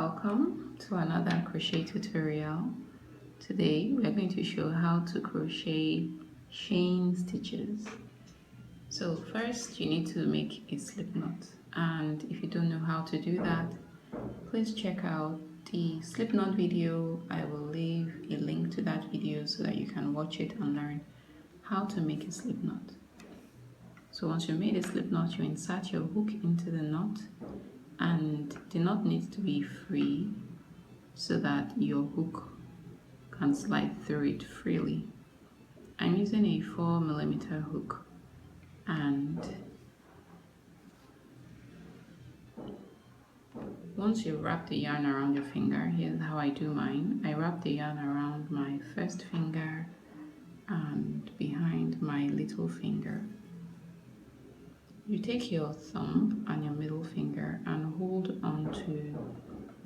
Welcome to another crochet tutorial. Today we are going to show how to crochet chain stitches. So first you need to make a slip knot, and if you don't know how to do that, please check out the slip knot video. I will leave a link to that video so that you can watch it and learn how to make a slip knot. So once you've made a slip knot, you insert your hook into the knot, and the knot needs to be free so that your hook can slide through it freely. I'm using a 4mm hook, and once you wrap the yarn around your finger, here's how I do mine. I wrap the yarn around my first finger and behind my little finger. You take your thumb and your middle finger and hold onto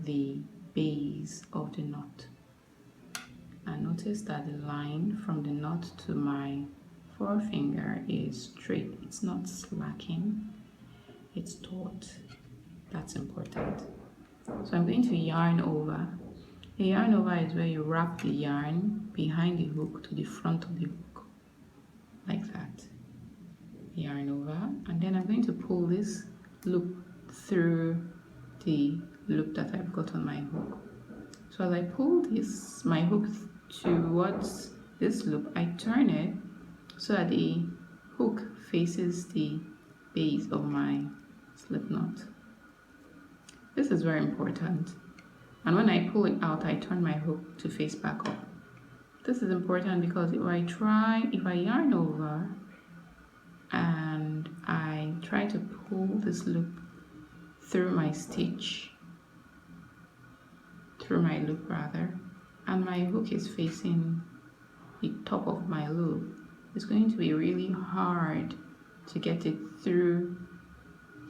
the base of the knot. And notice that the line from the knot to my forefinger is straight. It's not slacking, it's taut. That's important. So I'm going to yarn over. A yarn over is where you wrap the yarn behind the hook to the front of the hook, like that. Yarn over, and then I'm going to pull this loop through the loop that I've got on my hook. So as I pull my hook towards this loop, I turn it so that the hook faces the base of my slip knot. This is very important, and when I pull it out, I turn my hook to face back up. This is important because if I yarn over and I try to pull this loop through my loop rather, and my hook is facing the top of my loop, it's going to be really hard to get it through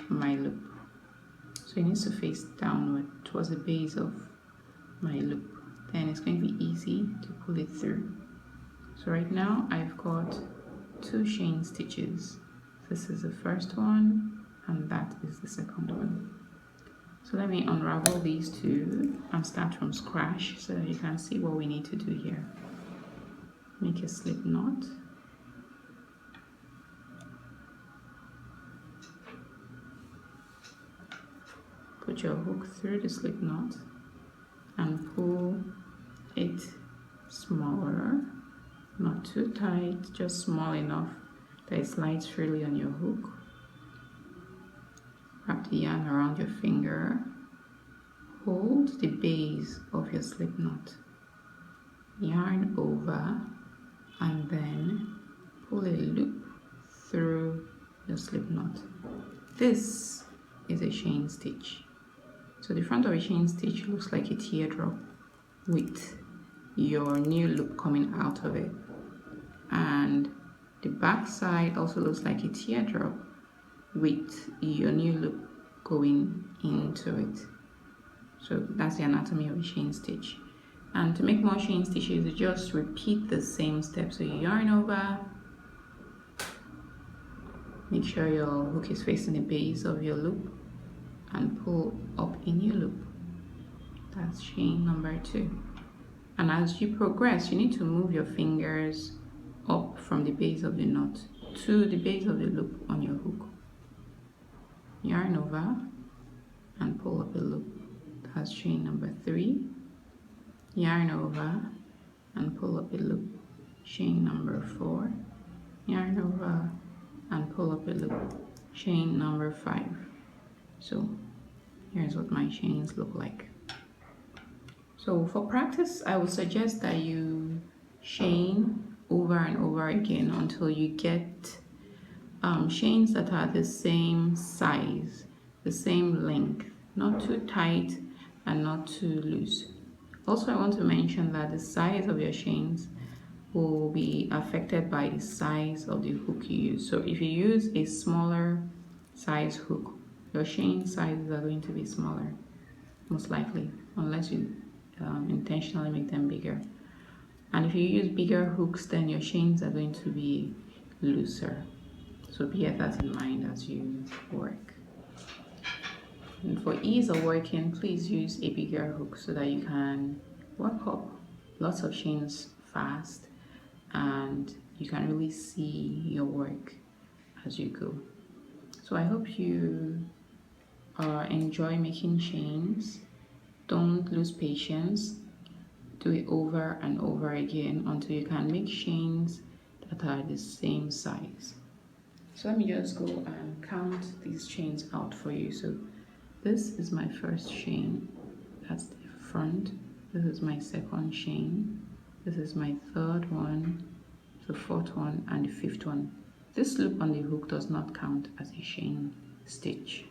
my loop. So it needs to face downward towards the base of my loop. Then it's going to be easy to pull it through. So right now I've got 2 chain stitches. This is the first one, and that is the second one. So let me unravel these two and start from scratch so that you can see what we need to do here. Make a slip knot. Put your hook through the slip knot and pull it smaller, not too tight, just small enough that it slides freely on your hook. Wrap the yarn around your finger. Hold the base of your slip knot. Yarn over, and then pull a loop through your slip knot. This is a chain stitch. So the front of a chain stitch looks like a teardrop with your new loop coming out of it, and the back side also looks like a teardrop with your new loop going into it. So that's the anatomy of a chain stitch. And to make more chain stitches, you just repeat the same steps. So you yarn over, make sure your hook is facing the base of your loop, and pull up a new loop. That's chain number 2. And as you progress, you need to move your fingers up from the base of the knot to the base of the loop on your hook. Yarn over and pull up a loop. That's chain number 3. Yarn over and pull up a loop. Chain number 4. Yarn over and pull up a loop. Chain number 5. So here's what my chains look like. So for practice, I would suggest that you chain over and over again until you get chains that are the same size, the same length, not too tight and not too loose. Also, I want to mention that the size of your chains will be affected by the size of the hook you use. So if you use a smaller size hook, your chain sizes are going to be smaller, most likely, unless you intentionally make them bigger. And if you use bigger hooks, then your chains are going to be looser. So bear that in mind as you work. And for ease of working, please use a bigger hook so that you can work up lots of chains fast and you can really see your work as you go. So I hope you enjoy making chains. Don't lose patience. Do it over and over again until you can make chains that are the same size. So let me just go and count these chains out for you. So this is my first chain, that's the front. This is my second chain. This is my third one, the fourth one, and the fifth one. This loop on the hook does not count as a chain stitch.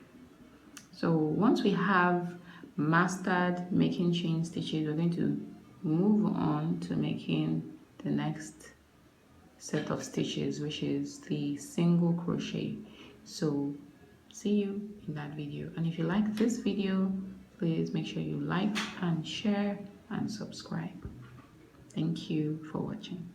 So once we have mastered making chain stitches, we're going to move on to making the next set of stitches, which is the single crochet. So see you in that video. And if you like this video, please make sure you like and share and subscribe. Thank you for watching.